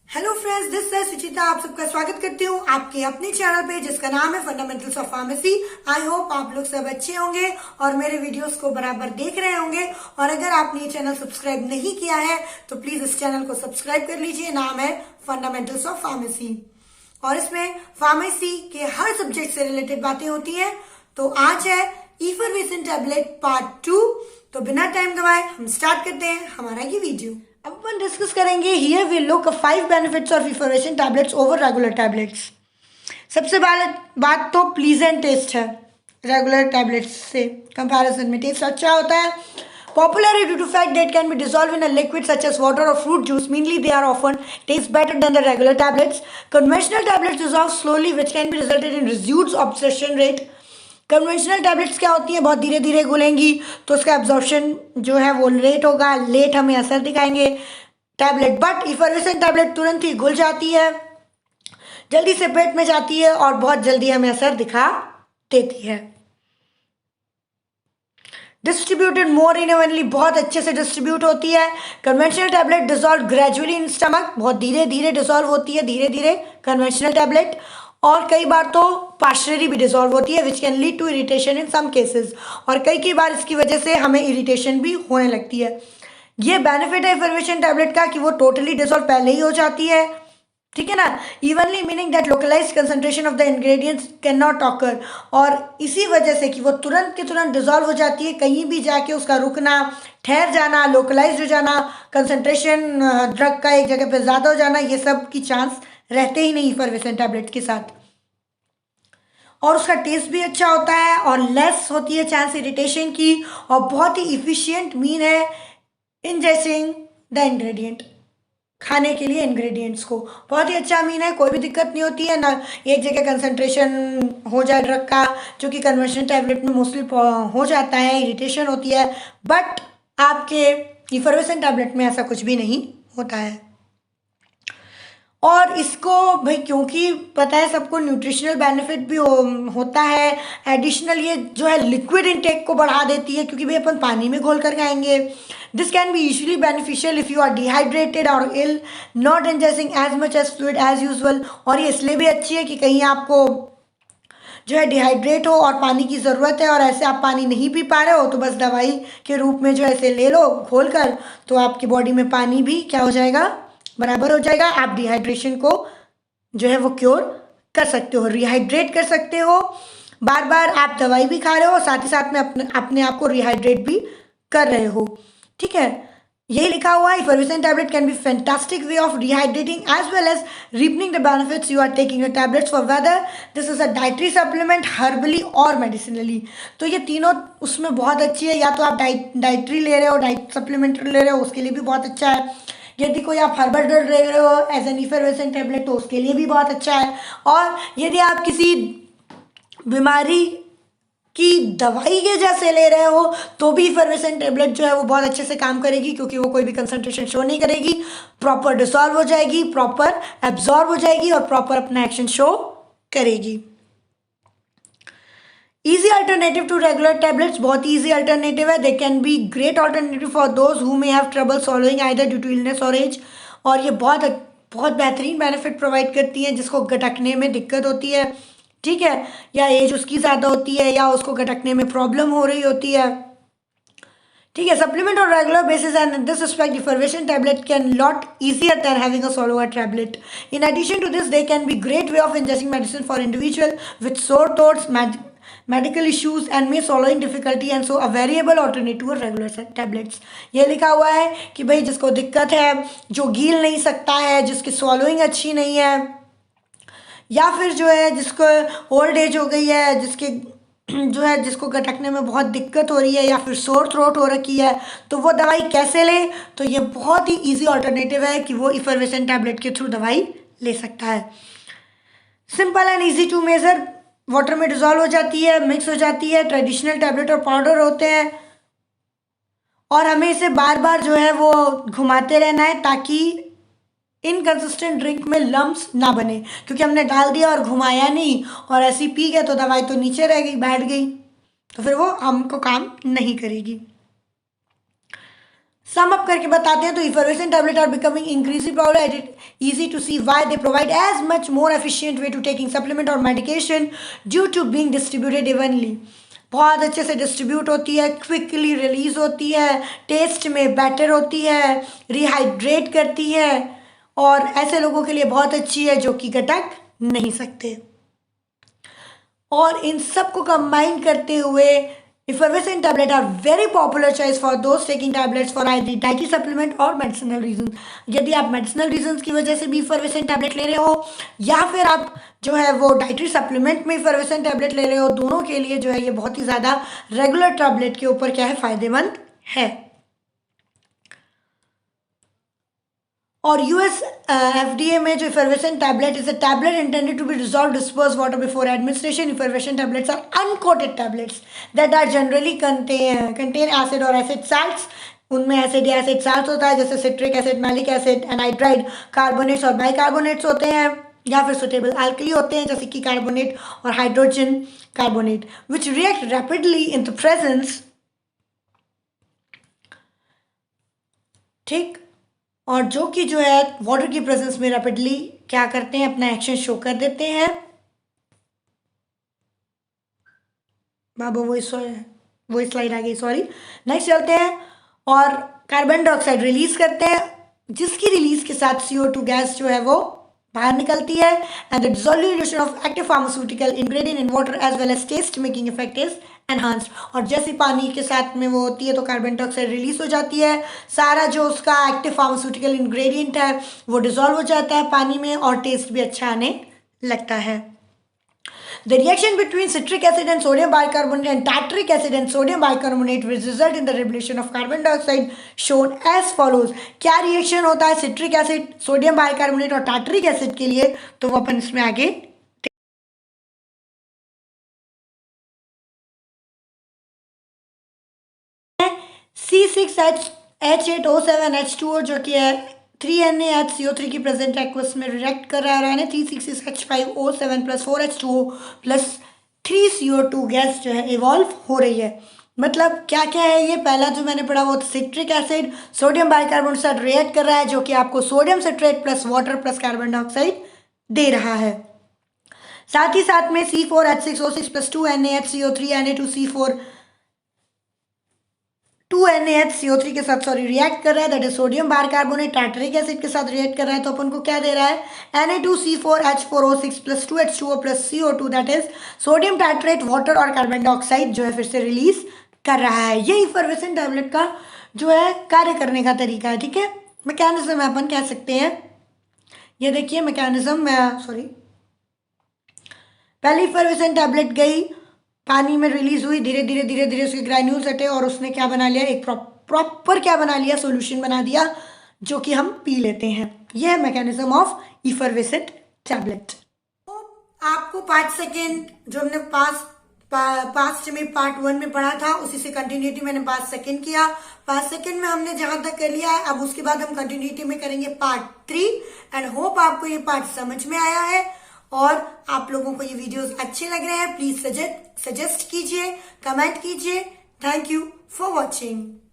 Hello friends, this है सुचिता। आप सबका स्वागत करती हूँ आपके अपने चैनल पे जिसका नाम है fundamentals of pharmacy. I hope आप लोग सब अच्छे होंगे और मेरे वीडियोस को बराबर देख रहे होंगे। और अगर आपने ये चैनल सब्सक्राइब नहीं किया है तो प्लीज इस चैनल को सब्सक्राइब कर लीजिए। नाम है फंडामेंटल्स ऑफ फार्मेसी और इसमें फार्मेसी के हर सब्जेक्ट से रिलेटेड बातें होती है। तो आज है इफरवेसेंट टैबलेट पार्ट 2। तो बिना टाइम गवाए हम स्टार्ट करते हैं हमारा ये वीडियो। अब अपन डिस्कस करेंगे here we look 5 benefits of effervescent tablets over regular tablets. सबसे पहले बात तो प्लीजेंट टेस्ट है। रेगुलर टैबलेट्स से कंपैरिजन में टेस्ट अच्छा होता है। Popularly due to fact that can be dissolved in a liquid such as water or fruit juice, mainly they are often taste better than the regular tablets. Conventional tablets dissolve slowly, which can be resulted in reduced absorption rate. Conventional tablets क्या होती है, बहुत धीरे धीरे घुलेंगी तो उसका absorption जो है वो लेट होगा, लेट हमें असर दिखाएंगे टैबलेट। बट इफरवेसेंट टैबलेट तुरंत ही घुल जाती है, जल्दी से पेट में जाती है और बहुत जल्दी हमें असर दिखा देती है। डिस्ट्रीब्यूटेड मोर इनवनली, बहुत अच्छे से डिस्ट्रीब्यूट होती है। Conventional tablet dissolve gradually in stomach, बहुत धीरे धीरे डिजॉल्व होती है, धीरे धीरे कन्वेंशनल टैबलेट। और कई बार तो पार्शियली भी डिजॉल्व होती है which can lead to irritation in some cases. और कई बार इसकी वजह से हमें इरिटेशन भी होने लगती है। ये बेनिफिट है इफरवेसेंट टैबलेट का कि वो टोटली डिजॉल्व पहले ही हो जाती है, ठीक है ना। Evenly meaning that localised concentration of the ingredients can not occur. और इसी वजह से कि वो तुरंत के तुरंत डिजॉल्व हो जाती है, कहीं भी जाके उसका रुकना, ठहर जाना, लोकलाइज्ड हो जाना, कंसंट्रेशन ड्रग का एक जगह पे ज़्यादा हो जाना, ये सब की चांस रहते ही नहीं इफरवेसेंट टैबलेट के साथ। और उसका टेस्ट भी अच्छा होता है और लेस होती है चांस इरिटेशन की। और बहुत ही इफिशियंट मीन है इंजेस्टिंग द इंग्रेडिएंट, खाने के लिए इंग्रेडिएंट्स को बहुत ही अच्छा मीन है। कोई भी दिक्कत नहीं होती है ना, एक जगह कंसंट्रेशन हो जाए ड्रग का, जो कि कन्वेंशनल टैबलेट में मोस्टली हो जाता है, इरिटेशन होती है। बट आपके इफरवेसेंट टैबलेट में ऐसा कुछ भी नहीं होता है। और इसको भाई क्योंकि पता है सबको न्यूट्रिशनल बेनिफिट भी होता है। एडिशनल ये जो है लिक्विड इनटेक को बढ़ा देती है, क्योंकि भाई अपन पानी में घोल कर खाएंगे। This can be usually beneficial if you are dehydrated और ill, not ingesting as much as fluid as usual. और ये इसलिए भी अच्छी है कि कहीं आपको जो है डिहाइड्रेट हो और पानी की ज़रूरत है और ऐसे आप पानी नहीं पी पा रहे हो, तो बस दवाई के रूप में जो ऐसे ले लो घोल कर, तो आपकी बॉडी में पानी भी क्या हो जाएगा, बराबर हो जाएगा। आप डिहाइड्रेशन को जो है वो क्योर कर सकते हो, रिहाइड्रेट कर सकते हो। बार बार आप दवाई भी खा रहे हो, साथ ही साथ में अपने आप को रिहाइड्रेट भी कर रहे हो, ठीक है। यही लिखा हुआ है, effervescent tablet can be fantastic way of rehydrating as well as reaping the benefits you are taking the tablets for whether this is a dietary supplement, herbally और मेडिसिनली। तो ये तीनों उसमें बहुत अच्छी है। या तो आप डाइटरी ले रहे हो, डाइट सप्लीमेंट ले रहे हो, उसके लिए भी बहुत अच्छा है। यदि कोई आप हर्बल ड्रग ले रहे हो एज एन इफरवेसेंट टैबलेट, तो उसके लिए भी बहुत अच्छा है। और यदि आप किसी बीमारी की दवाई के जैसे ले रहे हो तो भी इफरवेसेंट टैबलेट जो है वो बहुत अच्छे से काम करेगी, क्योंकि वो कोई भी कंसंट्रेशन शो नहीं करेगी, प्रॉपर डिसॉल्व हो जाएगी, प्रॉपर एब्जॉर्ब हो जाएगी और प्रॉपर अपना एक्शन शो करेगी। Easy alternative to regular tablets, बहुत easy alternative है। They can be great alternative for those who may have trouble swallowing either due to illness or age। और ये बहुत बेहतरीन बेनिफिट प्रोवाइड करती है जिसको गटकने में दिक्कत होती है, ठीक है, या एज उसकी ज़्यादा होती है या उसको गटकने में प्रॉब्लम हो रही होती है, ठीक है। Supplement on regular basis and in this respect effervescent tablet can lot easier than having a swallow a tablet. In addition to this, they can be great way of ingesting medicine for individual with sore throats, medical issues and may swallowing difficulty and so a variable alternative to regular tablets। ये लिखा हुआ है कि भाई जिसको दिक्कत है, जो गील नहीं सकता है, जिसकी swallowing अच्छी नहीं है, या फिर जो है जिसको ओल्ड एज हो गई है, जिसके जो है जिसको गटकने में बहुत दिक्कत हो रही है, या फिर सोर थ्रोट हो रखी है, तो वो दवाई कैसे ले। तो ये बहुत ही इजी ऑल्टरनेटिव है कि वो इफरवेसेंट टैबलेट के थ्रू दवाई ले सकता है। Simple and easy to measure, water में डिजॉल्व हो जाती है, मिक्स हो जाती है, ट्रेडिशनल टैबलेट और पाउडर होते हैं। और हमें इसे बार बार जो है वो घुमाते रहना है ताकि इनकंसिस्टेंट ड्रिंक में लम्प्स ना बने, क्योंकि हमने डाल दिया और घुमाया नहीं और ऐसी पी गए तो दवाई तो नीचे रह गई, बैठ गई, तो फिर वो हमको काम नहीं करेगी। सम अप करके बताते हैं तो effervescent tablet are becoming increasing popular at easy to see why they provide as much more efficient way to taking supplement or medication due to being distributed evenly. बहुत अच्छे से डिस्ट्रीब्यूट होती है, quickly release होती है, test में better होती है, रिहाइड्रेट करती है और ऐसे लोगों के लिए बहुत अच्छी है जो कि गटक नहीं सकते। और इन सब को कंबाइन करते हुए effervescent tablet are very popular choice for those taking tablets for either dietary supplement or medicinal reasons. यदि आप medicinal reasons की वजह से भी effervescent tablet ले रहे हो या फिर आप जो है वो dietary supplement में effervescent tablet ले रहे हो, दोनों के लिए जो है ये बहुत ही ज़्यादा regular tablet के ऊपर क्या है फायदेमंद है। और यूएस FDA में जो effervescent tablet is a tablet intended to be dissolved dispersed water before administration. Effervescent tablets are uncoated tablets that are generally contain acid or acid salts. उनमें एसिड या एसिड साल्ट होता है जैसे citric acid, malic acid, anhydride, carbonates और bicarbonates होते हैं या फिर सुटेबल अल्कली होते हैं जैसे कि कार्बोनेट और hydrogen carbonate which react rapidly in the presence, ठीक, और जो कि जो है वाटर की प्रेजेंस में रैपिडली क्या करते हैं अपना एक्शन शो कर देते हैं। बाबा वही स्लाइड आ गई, सॉरी। नेक्स्ट चलते हैं और कार्बन डाइऑक्साइड रिलीज करते हैं जिसकी रिलीज के साथ CO2 गैस जो है वो बाहर निकलती है and the dissolution of active pharmaceutical ingredient in water as well as taste making effect is enhanced. और जैसे पानी के साथ में वो होती है तो कार्बन डाइऑक्साइड रिलीज हो जाती है, सारा जो उसका एक्टिव फार्मास्यूटिकल इंग्रेडिएंट है वो डिसॉल्व हो जाता है पानी में और टेस्ट भी अच्छा आने लगता है। The reaction between citric acid and sodium bicarbonate and tartaric acid and sodium bicarbonate will result in the revelation of carbon dioxide shown as follows. क्या रिएक्शन होता है सिट्रिक एसिड, सोडियम बाइकार्बोनेट और tartaric acid के लिए, तो वो अपन इसमें आगे C6H8O7H2O जो कि है 3NaHCO3 की प्रेजेंट एक्वस में रिएक्ट कर रहा है 366H5O7 plus 4H2O plus 3CO2 gas जो है इवॉल्व हो रही है। मतलब क्या क्या है ये, पहला जो मैंने पढ़ा वो सिट्रिक एसिड सोडियम बाइकार्बोनेट के साथ रिएक्ट कर रहा है जो कि आपको sodium citrate plus water plus carbon dioxide दे रहा है। साथ ही साथ में C4H6O6 plus 2NaHCO3 Na2C4 2NaHCO3 के साथ रिएक्ट कर रहा है, that is sodium bicarbonate tartaric acid के साथ रिएक्ट कर रहा है तो अपन को क्या दे रहा है Na2C4H4O6 plus 2H2O plus CO2 that is sodium tartrate water और कार्बन डाइऑक्साइड जो है फिर से रिलीज कर रहा है। ये इफर्वेसेंट टैबलेट का जो है कार्य करने का तरीका है, ठीक है। मैकेनिज्म अपन कह सकते हैं, ये देखिए मैकेनिज्म, पहली इफर्वेसेंट टैबलेट गई पानी में रिलीज हुई, धीरे धीरे उसके ग्रैन्यूल्स हटे और उसने क्या बना लिया, एक प्रॉपर क्या बना लिया, सॉल्यूशन बना दिया जो कि हम पी लेते हैं। यह है मैकेनिज्म ऑफ इफर्वेसेंट टैबलेट। तो आपको 5 सेकेंड जो हमने पास्ट में पार्ट 1 में पढ़ा था उसी से कंटिन्यूटी मैंने 5 सेकेंड किया। 5 सेकेंड में हमने जहां तक कर लिया है, अब उसके बाद हम कंटिन्यूटी में करेंगे पार्ट 3 एंड होप आपको ये पार्ट समझ में आया है और आप लोगों को ये वीडियोस अच्छे लग रहे हैं। प्लीज सजेस्ट कीजिए, कमेंट कीजिए। Thank you for watching.